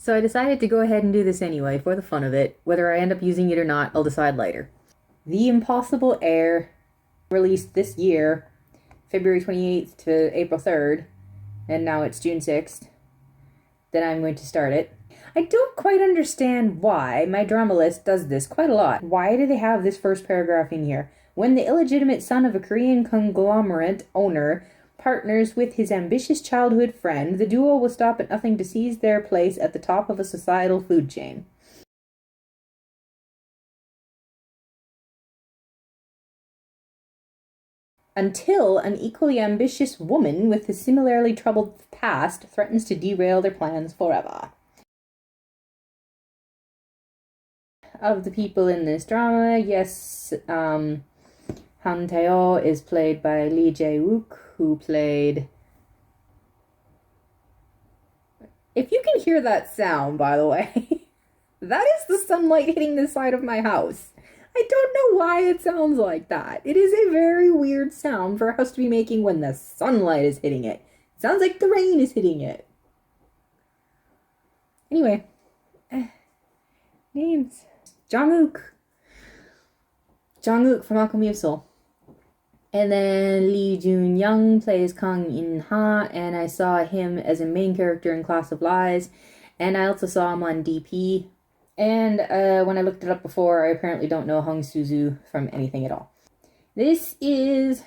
So I decided to go ahead and do this anyway, for the fun of it. Whether I end up using it or not, I'll decide later. The Impossible Heir, released this year, February 28th to April 3rd, and now it's June 6th. Then I'm going to start it. I don't quite understand why my drama list does this quite a lot. Why do they have this first paragraph in here? When the illegitimate son of a Korean conglomerate owner partners with his ambitious childhood friend, the duo will stop at nothing to seize their place at the top of a societal food chain. Until an equally ambitious woman with a similarly troubled past threatens to derail their plans forever. Of the people in this drama, yes, Han Tae-oh is played by Lee Jae-wook, who played... If you can hear that sound, by the way, that is the sunlight hitting the side of my house. I don't know why it sounds like that. It is a very weird sound for a house to be making when the sunlight is hitting it. It sounds like the rain is hitting it. Anyway. Names. Jong-wook. Jong-wook from Alchemy of Soul. And then Lee Jun-young plays Kang In-ha, and I saw him as a main character in Class of Lies, and I also saw him on DP. And when I looked it up before, I apparently don't know Hong Suzu from anything at all. This is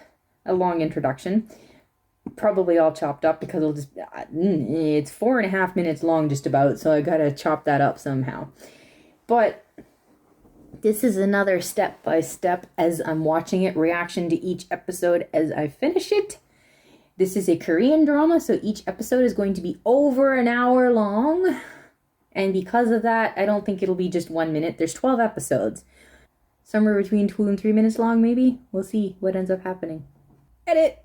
a long introduction, probably all chopped up because it'll just... it's 4.5 minutes long just about, so I gotta chop that up somehow. But this is another step-by-step, as I'm watching it, reaction to each episode as I finish it. This is a Korean drama, so each episode is going to be over an hour long. And because of that, I don't think it'll be just 1 minute. There's 12 episodes. Somewhere between 2 and 3 minutes long, maybe? We'll see what ends up happening. Edit!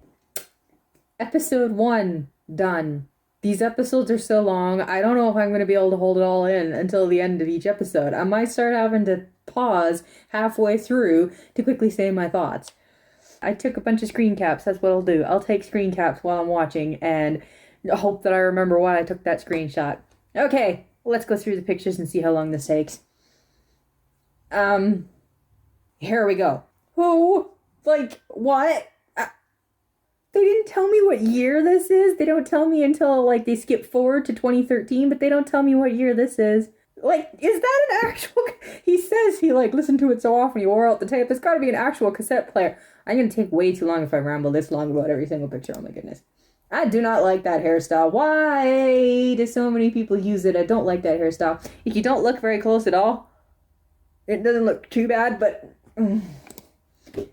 Episode 1. Done. These episodes are so long, I don't know if I'm going to be able to hold it all in until the end of each episode. I might start having to pause halfway through to quickly say my thoughts. I took a bunch of screen caps. That's what I'll do. I'll take screen caps while I'm watching and hope that I remember why I took that screenshot. Okay. Let's go through the pictures and see how long this takes. Here we go. Oh, like, what? They didn't tell me what year this is. They don't tell me until, like, they skip forward to 2013, but they don't tell me what year this is. Like, is that an actual... He says he, like, listened to it so often he wore out the tape. It's gotta be an actual cassette player. I'm gonna take way too long if I ramble this long about every single picture. Oh my goodness. I do not like that hairstyle. Why do so many people use it? I don't like that hairstyle. If you don't look very close at all, it doesn't look too bad, but...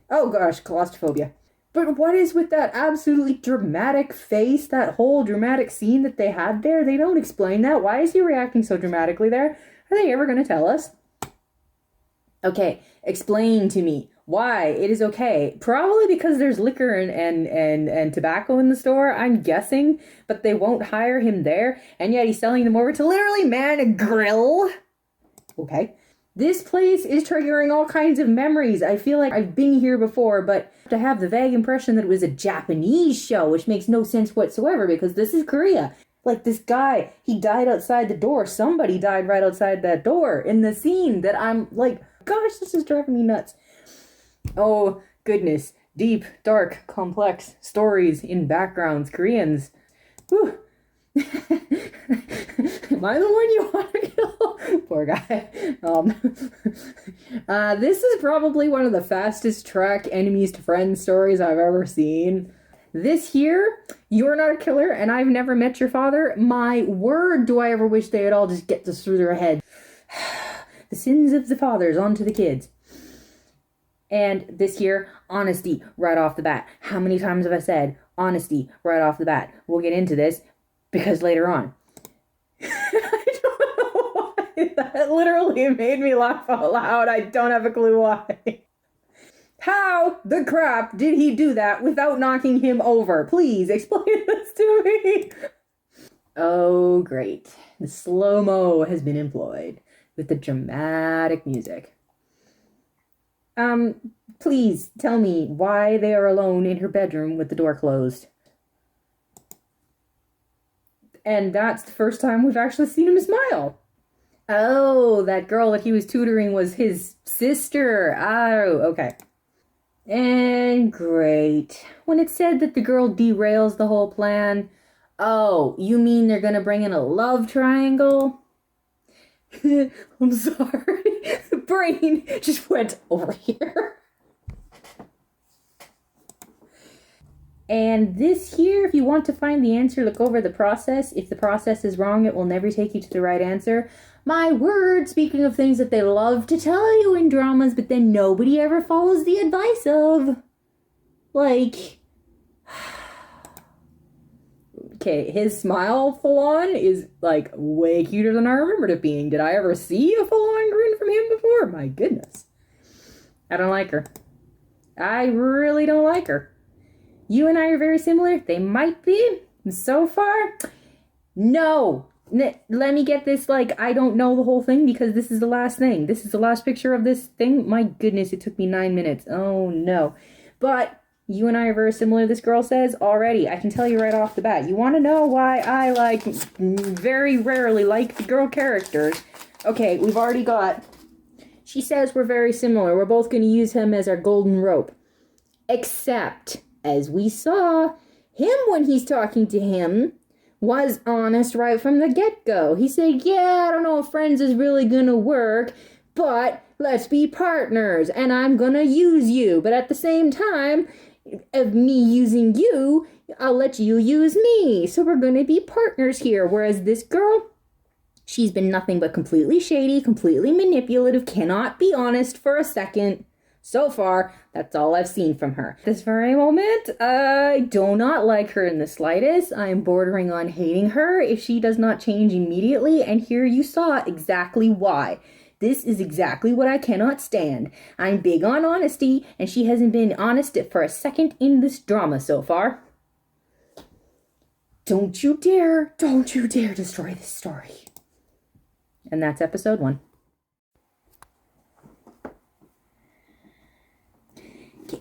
Oh gosh, claustrophobia. But what is with that absolutely dramatic face, that whole dramatic scene that they had there? They don't explain that. Why is he reacting so dramatically there? Are they ever going to tell us? Okay, explain to me why it is okay. Probably because there's liquor and tobacco in the store, I'm guessing, but they won't hire him there, and yet he's selling them over to literally man a grill. Okay. This place is triggering all kinds of memories. I feel like I've been here before, but to have the vague impression that it was a Japanese show, which makes no sense whatsoever because this is Korea. Like this guy, he died outside the door. Somebody died right outside that door in the scene that I'm like, gosh, this is driving me nuts. Oh, goodness. Deep, dark, complex stories in backgrounds. Koreans. Whew. Am I the one you want to kill? Poor guy. This is probably one of the fastest track enemies to friends stories I've ever seen. This here, you're not a killer and I've never met your father. My word, do I ever wish they would all just get this through their head. The sins of the fathers onto the kids. And this here, honesty right off the bat. How many times have I said honesty right off the bat? We'll get into this because later on. I don't know why. That literally made me laugh out loud. I don't have a clue why. How the crap did he do that without knocking him over? Please explain this to me. Oh, great. The slow-mo has been employed with the dramatic music. Please tell me why they are alone in her bedroom with the door closed. And that's the first time we've actually seen him smile. Oh, that girl that he was tutoring was his sister. Oh, okay. And great. When it said that the girl derails the whole plan, oh, you mean they're gonna bring in a love triangle? I'm sorry. The brain just went over here. And this here, if you want to find the answer, look over the process. If the process is wrong, it will never take you to the right answer. My word, speaking of things that they love to tell you in dramas, but then nobody ever follows the advice of. Like, okay, his smile full-on is, like, way cuter than I remembered it being. Did I ever see a full-on grin from him before? My goodness. I don't like her. I really don't like her. You and I are very similar. They might be. So far, no. Let me get this, like, I don't know the whole thing because this is the last thing. This is the last picture of this thing. My goodness, it took me 9 minutes. Oh, no. But you and I are very similar, this girl says, already. I can tell you right off the bat. You want to know why I, like, very rarely like the girl characters? Okay, we've already got... She says we're very similar. We're both going to use him as our golden rope. Except... as we saw, him when he's talking to him was honest right from the get-go. He said, yeah, I don't know if friends is really gonna work, but let's be partners, and I'm gonna use you. But at the same time, of me using you, I'll let you use me. So we're gonna be partners here. Whereas this girl, she's been nothing but completely shady, completely manipulative, cannot be honest for a second. So far, that's all I've seen from her. This very moment, I do not like her in the slightest. I'm bordering on hating her if she does not change immediately, and here you saw exactly why. This is exactly what I cannot stand. I'm big on honesty, and she hasn't been honest for a second in this drama so far. Don't you dare destroy this story. And that's episode 1.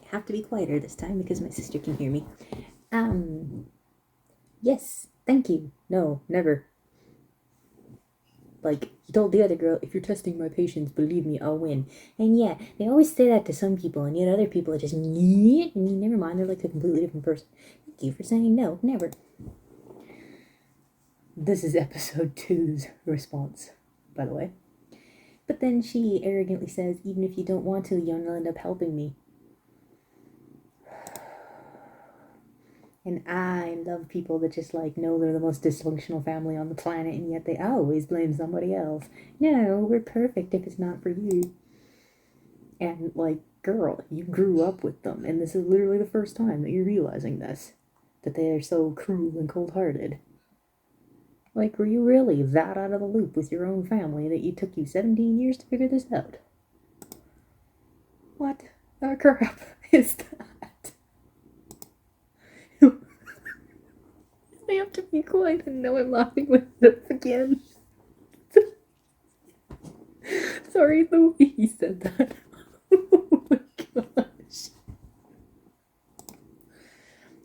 Have to be quieter this time because my sister can hear me. Yes, thank you. No, never. Like, you told the other girl, if you're testing my patience, believe me, I'll win. And yeah, they always say that to some people, and yet other people are just, never mind, they're like a completely different person. Thank you for saying no, never. This is episode 2's response, by the way. But then she arrogantly says, even if you don't want to, you'll end up helping me. And I love people that just, like, know they're the most dysfunctional family on the planet, and yet they always blame somebody else. No, we're perfect if it's not for you. And, like, girl, you grew up with them, and this is literally the first time that you're realizing this. That they are so cruel and cold-hearted. Like, were you really that out of the loop with your own family that it took you 17 years to figure this out? What the crap is that? I have to be quiet and now I'm laughing with this again. Sorry, the way he said that. Oh my gosh.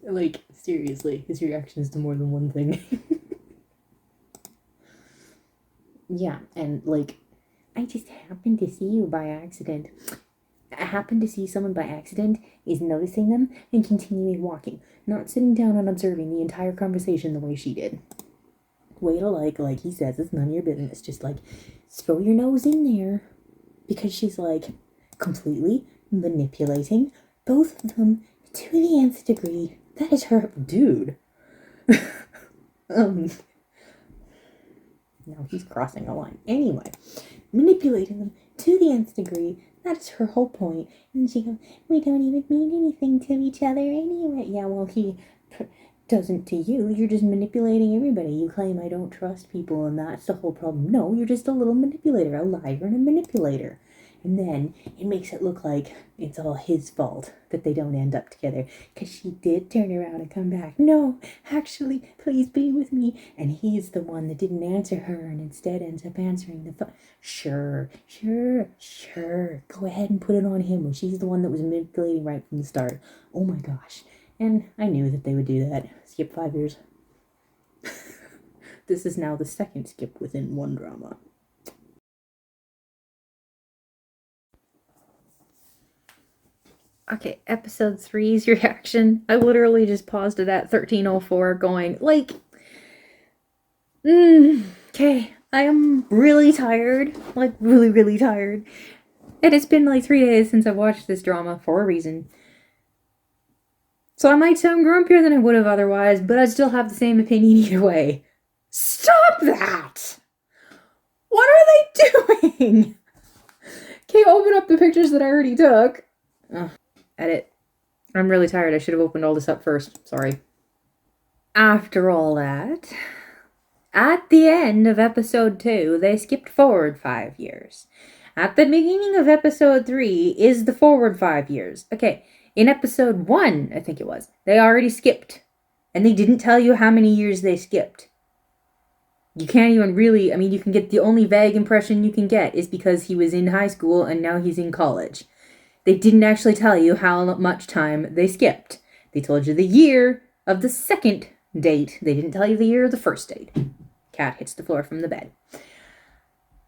Like, seriously, his reactions to more than one thing. Yeah, and like, I just happened to see you by accident. I happened to see someone by accident is noticing them and continuing walking, not sitting down and observing the entire conversation the way she did. Way to like he says, it's none of your business. Just like, throw your nose in there. Because she's like completely manipulating both of them to the nth degree. That is her dude. Now he's crossing a line. Anyway, manipulating them to the nth degree. That's her whole point. And she goes, we don't even mean anything to each other anyway. Yeah, well, he doesn't to you. You're just manipulating everybody. You claim I don't trust people, and that's the whole problem. No, you're just a little manipulator, a liar and a manipulator. And then it makes it look like it's all his fault that they don't end up together. Because she did turn around and come back. No, actually, please be with me. And he's the one that didn't answer her and instead ends up answering the phone. Sure. Go ahead and put it on him when she's the one that was manipulating right from the start. Oh my gosh. And I knew that they would do that. Skip 5 years. This is now the second skip within one drama. Okay, episode 3's reaction. I literally just paused it at 13:04 going, like, okay, I am really tired. Like, really, really tired. And it's been like 3 days since I've watched this drama for a reason. So I might sound grumpier than I would have otherwise, but I'd still have the same opinion either way. Stop that! What are they doing? Okay, open up the pictures that I already took. Ugh. Edit. I'm really tired. I should have opened all this up first. Sorry. After all that, at the end of episode 2, they skipped forward 5 years. At the beginning of episode 3 is the forward 5 years. Okay, in episode 1, I think it was, they already skipped. And they didn't tell you how many years they skipped. You can't even really, you can get the only vague impression you can get is because he was in high school and now he's in college. They didn't actually tell you how much time they skipped. They told you the year of the second date. They didn't tell you the year of the first date. Cat hits the floor from the bed.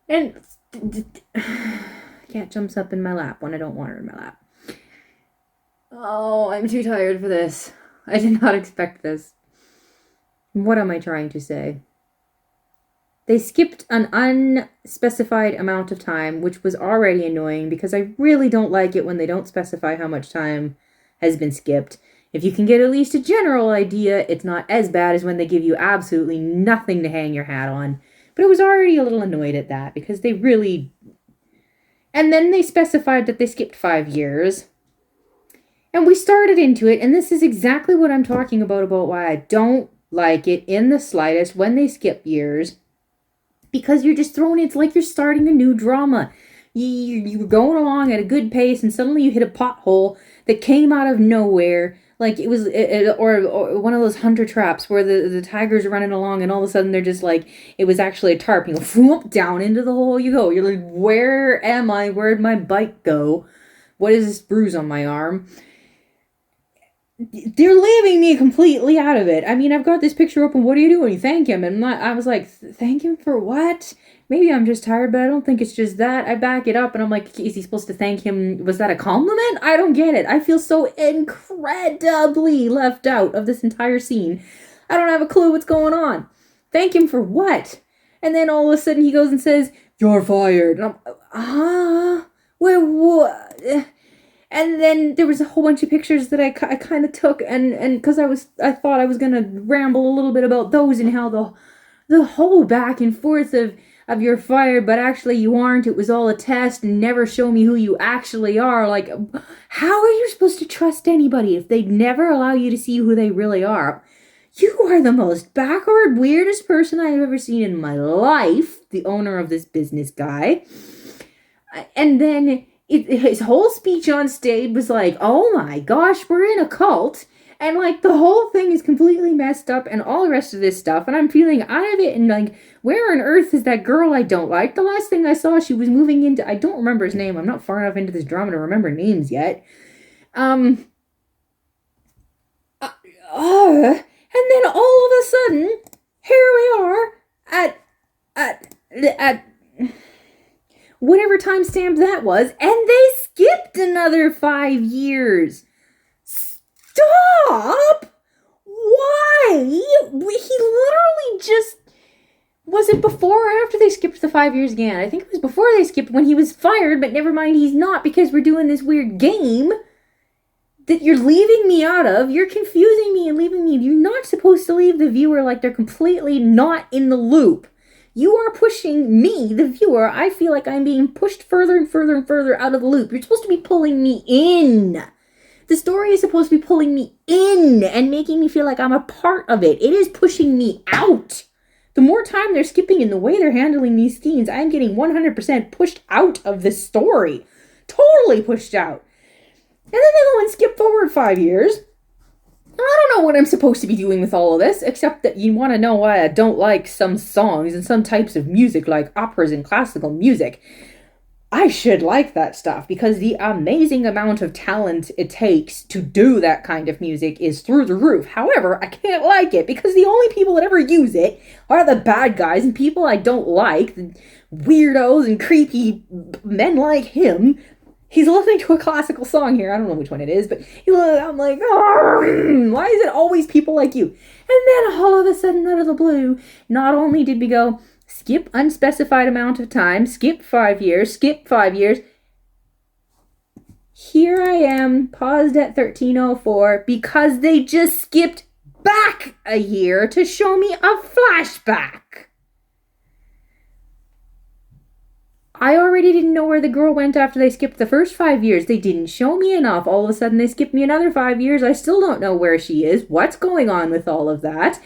And cat jumps up in my lap when I don't want her in my lap. Oh, I'm too tired for this. I did not expect this. What am I trying to say? They skipped an unspecified amount of time, which was already annoying because I really don't like it when they don't specify how much time has been skipped. If you can get at least a general idea, it's not as bad as when they give you absolutely nothing to hang your hat on. But I was already a little annoyed at that because they really... And then they specified that they skipped 5 years. And we started into it, and this is exactly what I'm talking about why I don't like it in the slightest when they skip years. Because you're just throwing it's like you're starting a new drama. You were going along at a good pace and suddenly you hit a pothole that came out of nowhere. Like it was, or one of those hunter traps where the tiger's running along and all of a sudden they're just like, it was actually a tarp. You go, down into the hole you go. You're like, where am I? Where'd my bike go? What is this bruise on my arm? They're leaving me completely out of it. I've got this picture open. What are you doing? Thank him. And I was like, thank him for what? Maybe I'm just tired, but I don't think it's just that. I back it up and I'm like, is he supposed to thank him? Was that a compliment? I don't get it. I feel so incredibly left out of this entire scene. I don't have a clue what's going on. Thank him for what? And then all of a sudden he goes and says, you're fired. And I'm, what? And then there was a whole bunch of pictures that I kind of took, and because I thought I was gonna ramble a little bit about those and how the whole back and forth of you're fired, but actually you aren't. It was all a test, and never show me who you actually are. Like, how are you supposed to trust anybody if they never allow you to see who they really are? You are the most backward, weirdest person I have ever seen in my life. The owner of this business guy, and then. His whole speech on stage was like, oh my gosh, we're in a cult. And like the whole thing is completely messed up and all the rest of this stuff. And I'm feeling out of it. And like, where on earth is that girl I don't like? The last thing I saw, she was moving into, I don't remember his name. I'm not far enough into this drama to remember names yet. And then all of a sudden, here we are at whatever timestamp that was, and they skipped another 5 years. Stop! Why? He literally just... Was it before or after they skipped the 5 years again? I think it was before they skipped when he was fired, but never mind, he's not because we're doing this weird game that you're leaving me out of. You're confusing me and leaving me. You're not supposed to leave the viewer like they're completely not in the loop. You are pushing me, the viewer. I feel like I'm being pushed further and further and further out of the loop. You're supposed to be pulling me in. The story is supposed to be pulling me in and making me feel like I'm a part of it. It is pushing me out. The more time they're skipping and the way they're handling these scenes, I'm getting 100% pushed out of this story. Totally pushed out. And then they go and skip forward 5 years. I don't know what I'm supposed to be doing with all of this, except that you want to know why I don't like some songs and some types of music, like operas and classical music. I should like that stuff because the amazing amount of talent it takes to do that kind of music is through the roof. However, I can't like it because the only people that ever use it are the bad guys and people I don't like, the weirdos and creepy men like him. He's listening to a classical song here. I don't know which one it is, but I'm like, oh, why is it always people like you? And then all of a sudden, out of the blue, not only did we go, skip unspecified amount of time, skip 5 years, skip 5 years. Here I am, paused at 1304, because they just skipped back a year to show me a flashback. I already didn't know where the girl went after they skipped the first 5 years. They didn't show me enough. All of a sudden, they skipped me another 5 years. I still don't know where she is. What's going on with all of that?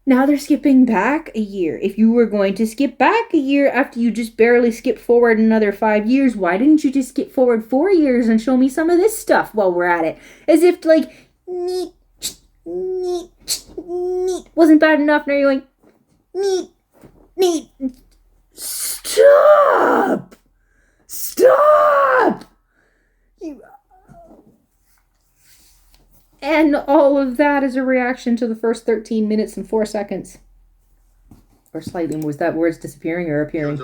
Now they're skipping back a year. If you were going to skip back a year after you just barely skipped forward another 5 years, why didn't you just skip forward 4 years and show me some of this stuff while we're at it? As if, like, neat, neat, neat wasn't bad enough. Now you're going, neat, neat. Stop! Stop! And all of that is a reaction to the first 13 minutes and 4 seconds. Or slightly. Was that words disappearing or appearing?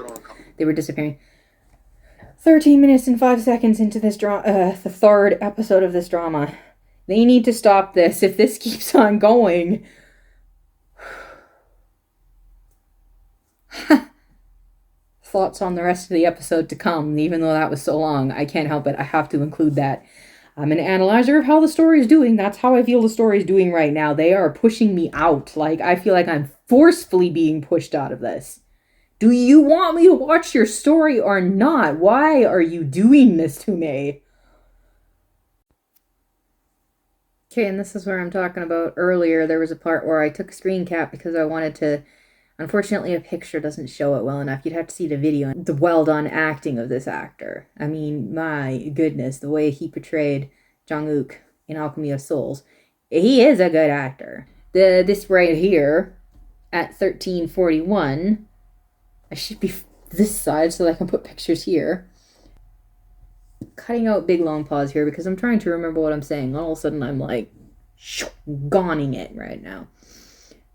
They were disappearing. 13 minutes and 5 seconds into this the third episode of this drama. They need to stop this. If this keeps on going... Thoughts on the rest of the episode to come. Even though that was so long, I can't help it. I have to include that. I'm an analyzer of how the story is doing. That's how I feel the story is doing right now. They are pushing me out. Like, I feel like I'm forcefully being pushed out of this. Do you want me to watch your story or not? Why are you doing this to me? Okay, and this is where I'm talking about earlier. There was a part where I took a screen cap because I wanted to... Unfortunately, a picture doesn't show it well enough. You'd have to see the video. The well-done acting of this actor. I mean, my goodness, the way he portrayed Jung-uk in Alchemy of Souls. He is a good actor. This right here, at 1341, I should be this side so that I can put pictures here. Cutting out big long pause here because I'm trying to remember what I'm saying. All of a sudden, I'm like, goning it right now.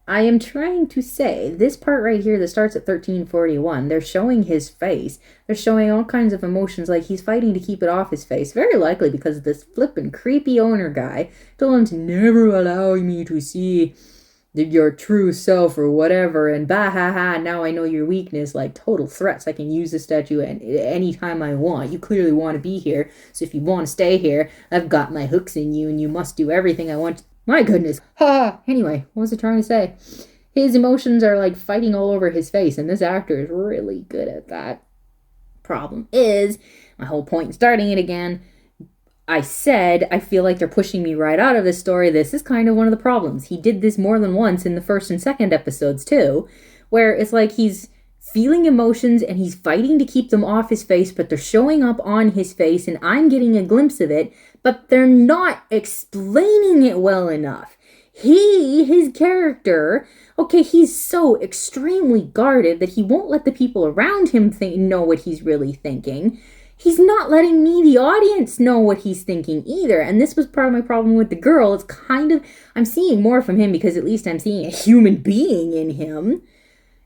I am trying to say, this part right here that starts at 1341, they're showing his face. They're showing all kinds of emotions, like he's fighting to keep it off his face. Very likely because this flippin' creepy owner guy told him to never allow me to see your true self or whatever, and bah ha ha, now I know your weakness, like total threats. I can use this statue anytime I want. You clearly want to be here, so if you want to stay here, I've got my hooks in you and you must do everything I want. My goodness. Ha! Anyway, what was I trying to say? His emotions are like fighting all over his face, and this actor is really good at that. Problem is, my whole point in starting it again, I said I feel like they're pushing me right out of this story. This is kind of one of the problems. He did this more than once in the first and second episodes too, where it's like he's feeling emotions and he's fighting to keep them off his face, but they're showing up on his face and I'm getting a glimpse of it, but they're not explaining it well enough. His character, okay, he's so extremely guarded that he won't let the people around him know what he's really thinking. He's not letting me, the audience, know what he's thinking either. And this was part of my problem with the girl. It's kind of, I'm seeing more from him because at least I'm seeing a human being in him.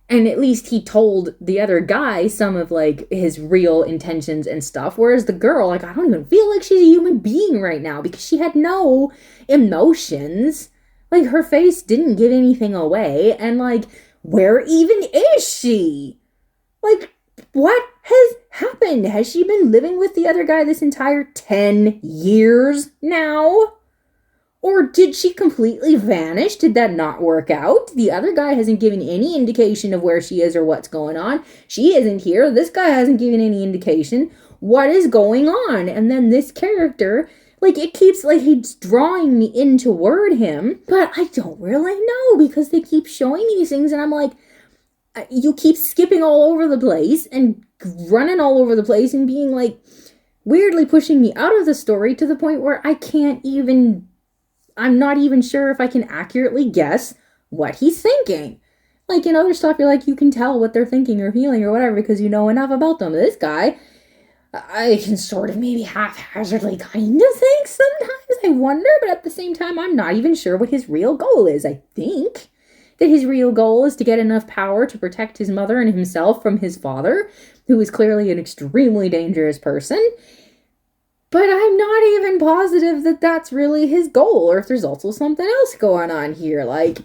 And at least he told the other guy some of, like, his real intentions and stuff. Whereas the girl, like, I don't even feel like she's a human being right now because she had no emotions. Like, her face didn't give anything away. And, like, where even is she? Like, what has happened? Has she been living with the other guy this entire 10 years now? Or did she completely vanish? Did that not work out? The other guy hasn't given any indication of where she is or what's going on. She isn't here. This guy hasn't given any indication. What is going on? And then this character, like, it keeps, like, he's drawing me in toward him, but I don't really know because they keep showing me these things and I'm like, you keep skipping all over the place and running all over the place and being, like, weirdly pushing me out of the story to the point where I'm not even sure if I can accurately guess what he's thinking. Like, in other stuff, you're like, you can tell what they're thinking or feeling or whatever because you know enough about them. This guy, I can sort of maybe haphazardly kind of think sometimes, I wonder, but at the same time, I'm not even sure what his real goal is. I think that his real goal is to get enough power to protect his mother and himself from his father, who is clearly an extremely dangerous person. But I'm not even positive that that's really his goal, or if there's also something else going on here. Like,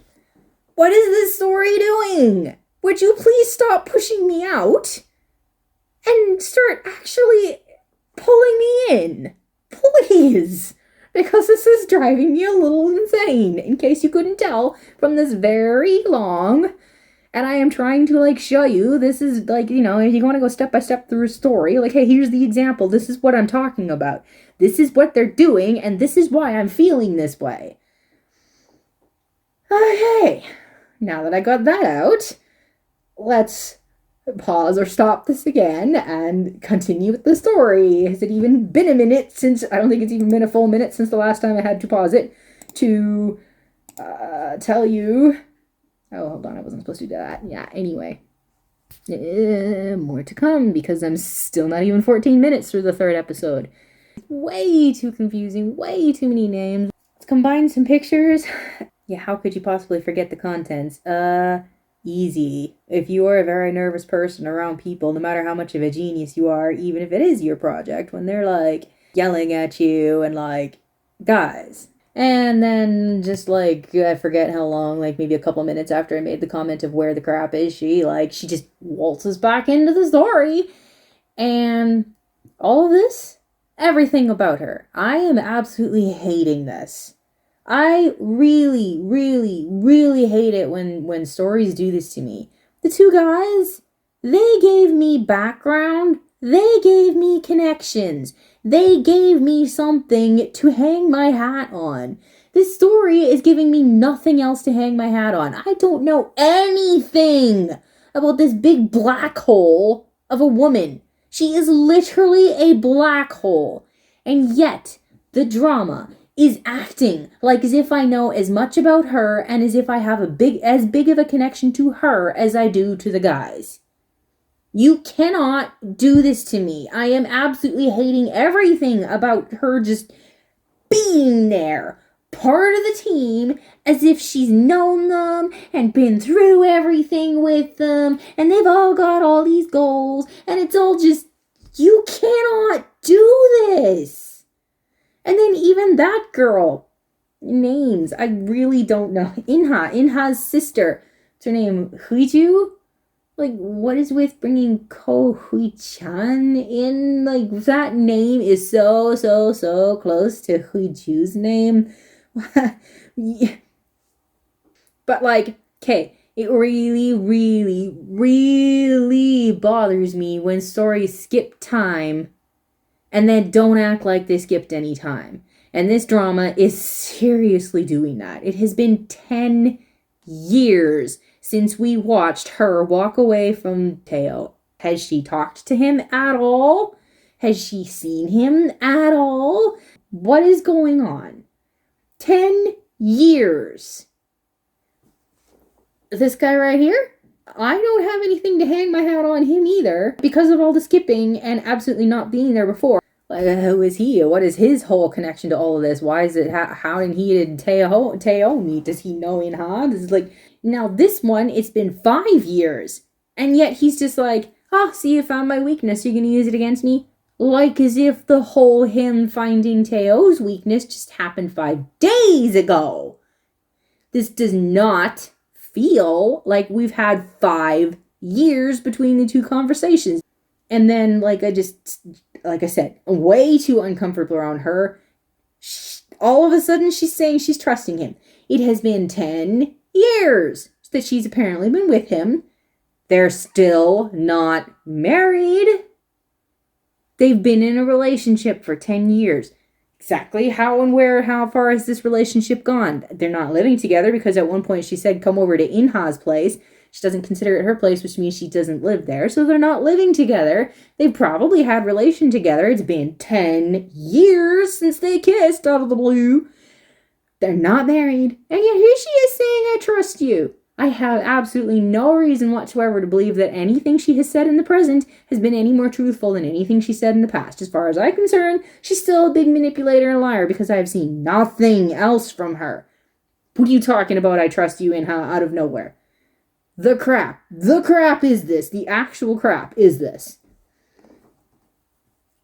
what is this story doing? Would you please stop pushing me out and start actually pulling me in? Please. Because this is driving me a little insane, in case you couldn't tell from this very long, and I am trying to, like, show you, this is, like, you know, if you want to go step by step through a story, like, hey, here's the example, this is what I'm talking about, this is what they're doing, and this is why I'm feeling this way. Okay, now that I got that out, let's pause or stop this again and continue with the story. Has it even been a minute since, I don't think it's even been a full minute since the last time I had to pause it to tell you, oh, hold on, I wasn't supposed to do that. Yeah, anyway, more to come because I'm still not even 14 minutes through the third episode. Way too confusing, way too many names. Let's combine some pictures. Yeah, how could you possibly forget the contents? Easy. If you are a very nervous person around people, no matter how much of a genius you are, even if it is your project, when they're like yelling at you and like, guys. And then just like, I forget how long, like maybe a couple minutes after I made the comment of where the crap is, she just waltzes back into the story. And all of this, everything about her. I am absolutely hating this. I really, really, really hate it when stories do this to me. The two guys, they gave me background. They gave me connections. They gave me something to hang my hat on. This story is giving me nothing else to hang my hat on. I don't know anything about this big black hole of a woman. She is literally a black hole. And yet, the drama is acting like as if I know as much about her and as if I have as big of a connection to her as I do to the guys. You cannot do this to me. I am absolutely hating everything about her just being there, part of the team, as if she's known them and been through everything with them, and they've all got all these goals, and it's all just, you cannot do this. And then even that girl, names, I really don't know. Inha's sister, what's her name, Huiju? Like, what is with bringing Ko Hui-chan in? Like, that name is so close to Huiju's name. But, like, okay, it really, really, really bothers me when stories skip time and then don't act like they skipped any time. And this drama is seriously doing that. It has been 10 years since we watched her walk away from Teo. Has she talked to him at all? Has she seen him at all? What is going on? 10 years. This guy right here? I don't have anything to hang my hat on him either because of all the skipping and absolutely not being there before. Like, who is he? What is his whole connection to all of this? Why is it, how did he and Teo meet? Does he know Inha? This is like, now this one, it's been 5 years. And yet he's just like, see, you found my weakness. You're going to use it against me? Like as if the whole him finding Teo's weakness just happened 5 days ago. This does not feel like we've had 5 years between the two conversations. And then, like I said, way too uncomfortable around her. All of a sudden, she's saying she's trusting him. It has been 10 years that she's apparently been with him. They're still not married. They've been in a relationship for 10 years. Exactly how and where, how far has this relationship gone? They're not living together because at one point she said, come over to Inha's place. She doesn't consider it her place, which means she doesn't live there. So they're not living together. They probably had relation together. It's been 10 years since they kissed out of the blue. They're not married. And yet here she is saying, I trust you. I have absolutely no reason whatsoever to believe that anything she has said in the present has been any more truthful than anything she said in the past. As far as I'm concerned, she's still a big manipulator and liar because I've seen nothing else from her. What are you talking about? I trust you in out of nowhere. The crap is this. The actual crap is this.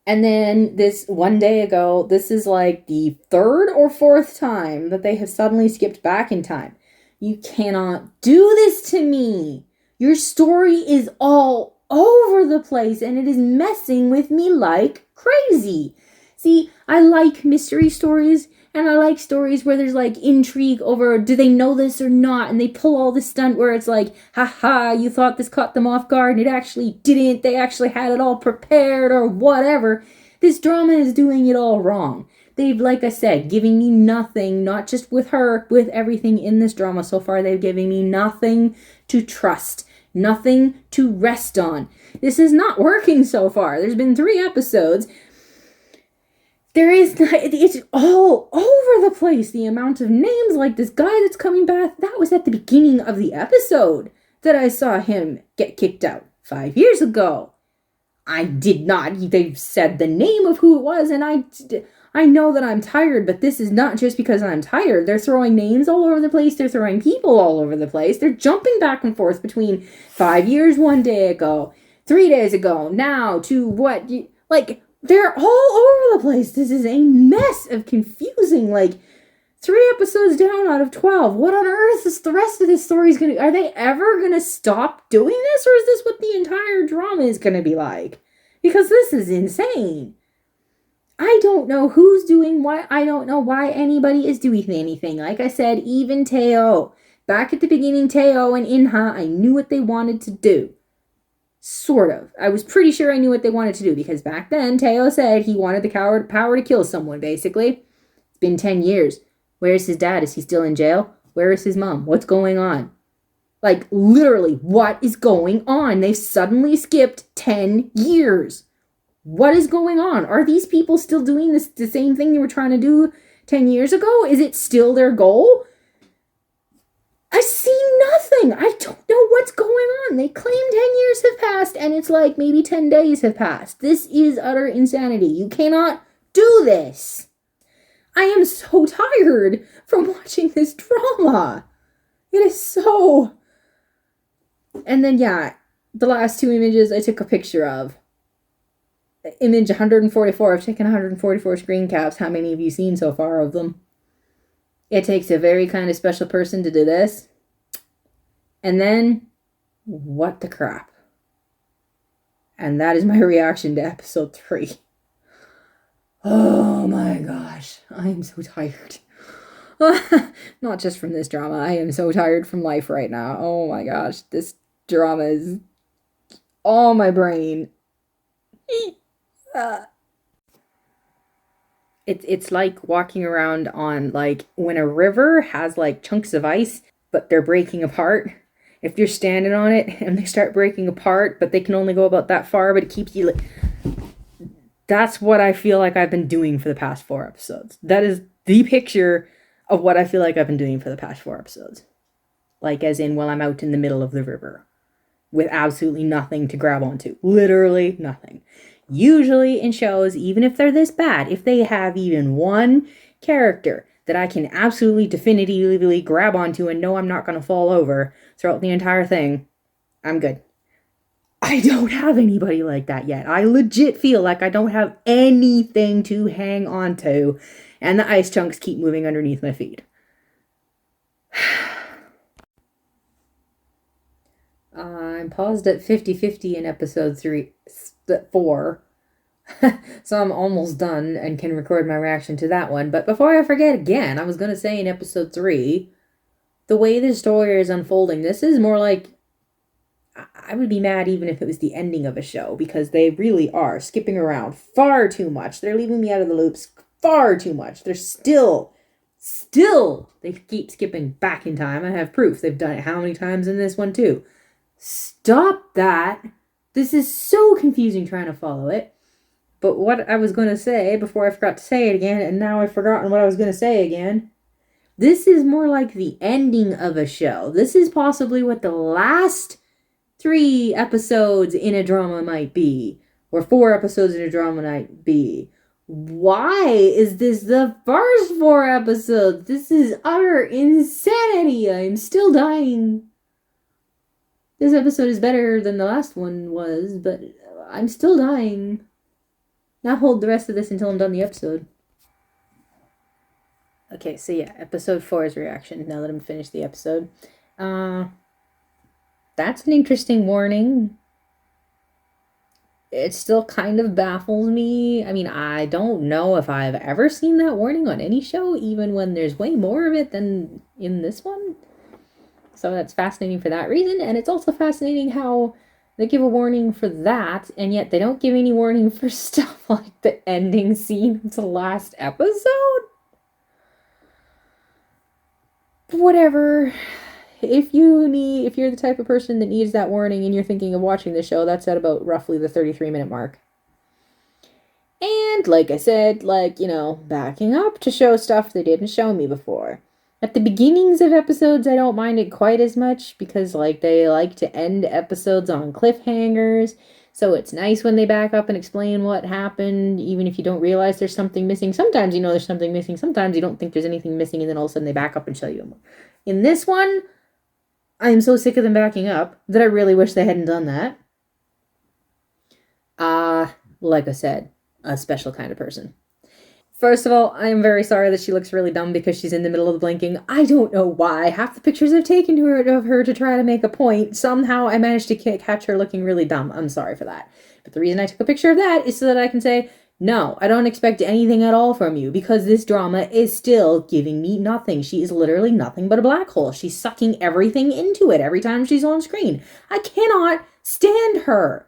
And then this one day ago, this is like the third or fourth time that they have suddenly skipped back in time. You cannot do this to me. Your story is all over the place and it is messing with me like crazy. See, I like mystery stories and I like stories where there's like intrigue over do they know this or not, and they pull all this stunt where it's like, haha, you thought this caught them off guard and it actually didn't. They actually had it all prepared or whatever. This drama is doing it all wrong. They've, like I said, giving me nothing, not just with her, with everything in this drama so far. They've given me nothing to trust, nothing to rest on. This is not working so far. There's been 3 episodes. It's all over the place. The amount of names, like this guy that's coming back, that was at the beginning of the episode that I saw him get kicked out 5 years ago. I did not, they've said the name of who it was, and I know that I'm tired, but this is not just because I'm tired. They're throwing names all over the place. They're throwing people all over the place. They're jumping back and forth between 5 years, 1 day ago, 3 days ago, now to what, like, they're all over the place. This is a mess of confusing, like, 3 episodes down out of 12. What on earth is the rest of this story going to... Are they ever going to stop doing this? Or is this what the entire drama is going to be like? Because this is insane. I don't know who's doing what. I don't know why anybody is doing anything. Like I said, even Teo. Back at the beginning, Teo and Inha, I knew what they wanted to do. Sort of. I was pretty sure I knew what they wanted to do. Because back then, Teo said he wanted the power to kill someone, basically. It's been 10 years. Where's his dad? Is he still in jail? Where is his mom? What's going on? Like, literally, what is going on? They've suddenly skipped 10 years. What is going on? Are these people still doing the same thing they were trying to do 10 years ago? Is it still their goal? I see nothing. I don't know what's going on. They claim 10 years have passed, and it's like maybe 10 days have passed. This is utter insanity. You cannot do this. I am so tired from watching this drama. It is so... And then, yeah, the last 2 images I took a picture of. Image 144. I've taken 144 screen caps. How many have you seen so far of them? It takes a very kind of special person to do this. And then, what the crap? And that is my reaction to episode 3. Oh my gosh, I am so tired. Not just from this drama, I am so tired from life right now. Oh my gosh, this drama is all my brain. It's like walking around on, like, when a river has, like, chunks of ice, but they're breaking apart. If you're standing on it and they start breaking apart, but they can only go about that far, but it keeps you... That's what I feel like I've been doing for the past 4 episodes. That is the picture of what I feel like I've been doing for the past 4 episodes. Like, as in, while I'm out in the middle of the river. With absolutely nothing to grab onto. Literally nothing. Usually in shows, even if they're this bad, if they have even one character that I can absolutely definitively grab onto and know I'm not going to fall over throughout the entire thing, I'm good. I don't have anybody like that yet. I legit feel like I don't have anything to hang on to, and the ice chunks keep moving underneath my feet. I'm paused at 50-50 in episode 4, so I'm almost done and can record my reaction to that one. But before I forget again, I was going to say in episode 3, the way this story is unfolding, this is more like... I would be mad even if it was the ending of a show, because they really are skipping around far too much. They're leaving me out of the loops far too much. They're still, they keep skipping back in time. I have proof. They've done it how many times in this one too. Stop that. This is so confusing trying to follow it. But what I was going to say before I forgot to say it again, and now I've forgotten what I was going to say again. This is more like the ending of a show. This is possibly what the last 3 episodes in a drama might be, or 4 episodes in a drama might be. Why is this the first 4 episodes? This is utter insanity. I'm still dying. This episode is better than the last one was, but I'm still dying. Now hold the rest of this until I'm done the episode. Okay, so yeah, episode 4's reaction, now that I'm finished the episode. That's an interesting warning. It still kind of baffles me. I mean, I don't know if I've ever seen that warning on any show, even when there's way more of it than in this one. So that's fascinating for that reason, and it's also fascinating how they give a warning for that, and yet they don't give any warning for stuff like the ending scene of the last episode. Whatever. If you're the type of person that needs that warning and you're thinking of watching the show, that's at about roughly the 33-minute mark. And like I said, backing up to show stuff they didn't show me before. At the beginnings of episodes, I don't mind it quite as much because they like to end episodes on cliffhangers. So it's nice when they back up and explain what happened, even if you don't realize there's something missing. Sometimes you know there's something missing. Sometimes you don't think there's anything missing, and then all of a sudden they back up and show you. In this one, I am so sick of them backing up that I really wish they hadn't done that. Like I said, a special kind of person. First of all, I am very sorry that she looks really dumb because she's in the middle of the blinking. I don't know why. Half the pictures I've taken of her to try to make a point, somehow I managed to catch her looking really dumb. I'm sorry for that. But the reason I took a picture of that is so that I can say, no, I don't expect anything at all from you because this drama is still giving me nothing. She is literally nothing but a black hole. She's sucking everything into it every time she's on screen. I cannot stand her.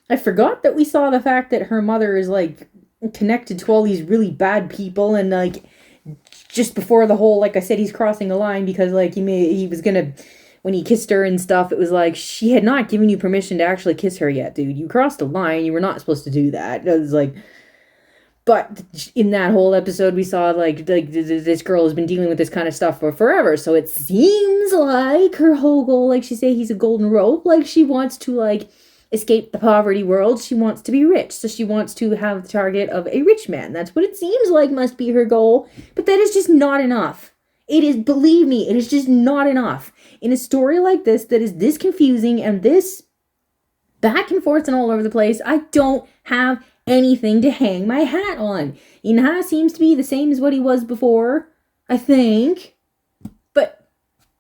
I forgot that we saw the fact that her mother is connected to all these really bad people, and just before the whole, like I said, he's crossing the line because he was gonna, when he kissed her and stuff, it was she had not given you permission to actually kiss her yet, dude. You crossed the line. You were not supposed to do that. It was but in that whole episode we saw this girl has been dealing with this kind of stuff for forever, so it seems like her whole goal, like she say, he's a golden rope, she wants to escape the poverty world. She wants to be rich, so she wants to have the target of a rich man. That's what it seems like must be her goal, but that is just not enough. It is, believe me, it is just not enough. In a story like this that is this confusing and this back and forth and all over the place, I don't have anything to hang my hat on. Inha seems to be the same as what he was before, I think. But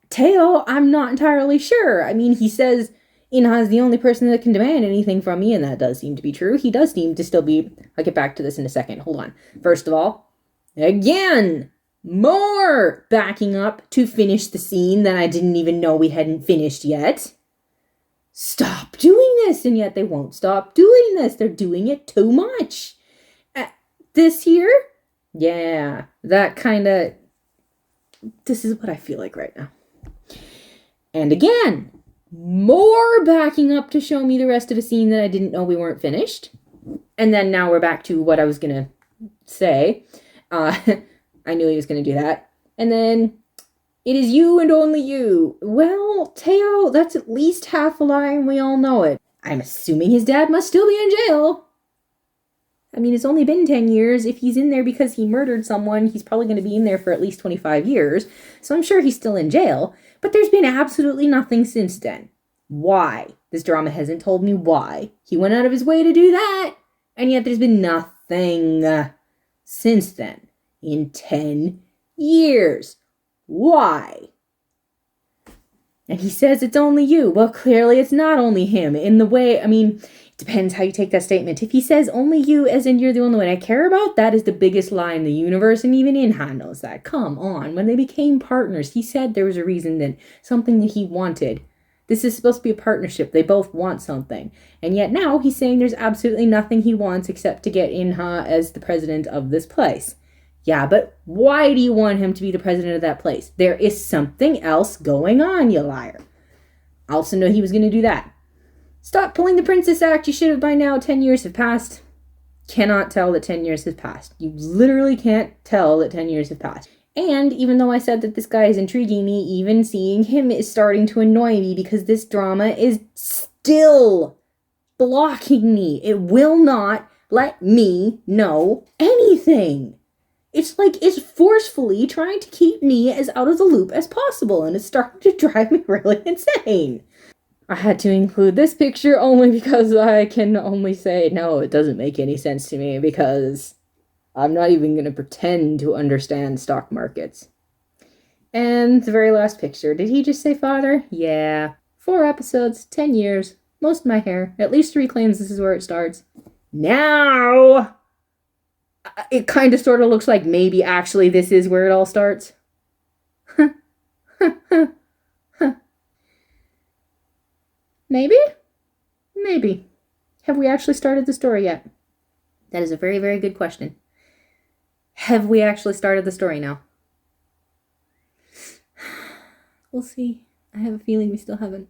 Teo, I'm not entirely sure. I mean, he says Inha is the only person that can demand anything from me, and that does seem to be true. He does seem to still be... I'll get back to this in a second. Hold on. First of all, again, more backing up to finish the scene that I didn't even know we hadn't finished yet. Stop doing this, and yet they won't stop doing this. They're doing it too much. This here? Yeah, that kind of... This is what I feel like right now. And again, more backing up to show me the rest of a scene that I didn't know we weren't finished. And then now we're back to what I was going to say. I knew he was going to do that. And then, it is you and only you. Well, Teo, that's at least half a lie and we all know it. I'm assuming his dad must still be in jail. I mean, it's only been 10 years. If he's in there because he murdered someone, he's probably going to be in there for at least 25 years. So I'm sure he's still in jail. But there's been absolutely nothing since then. Why? This drama hasn't told me why. He went out of his way to do that. And yet there's been nothing since then. In 10 years. Why? And he says it's only you. Well, clearly it's not only him. In the way, I mean, it depends how you take that statement. If he says only you, as in you're the only one I care about, that is the biggest lie in the universe, and even Inha knows that. Come on. When they became partners, he said there was a reason then, something that he wanted. This is supposed to be a partnership. They both want something. And yet now he's saying there's absolutely nothing he wants except to get Inha as the president of this place. Yeah, but why do you want him to be the president of that place? There is something else going on, you liar. I also know he was going to do that. Stop pulling the Princess Act. You should have by now. 10 years have passed. Cannot tell that 10 years have passed. You literally can't tell that 10 years have passed. And even though I said that this guy is intriguing me, even seeing him is starting to annoy me because this drama is still blocking me. It will not let me know anything. It's like it's forcefully trying to keep me as out of the loop as possible, and it's starting to drive me really insane. I had to include this picture only because I can only say, no, it doesn't make any sense to me because I'm not even going to pretend to understand stock markets. And the very last picture. Did he just say father? Yeah. 4 episodes, 10 years, most of my hair. At least 3 claims this is where it starts. Now, it kind of sort of looks like maybe actually this is where it all starts. Maybe? Maybe. Have we actually started the story yet? That is a very, very good question. Have we actually started the story now? We'll see. I have a feeling we still haven't.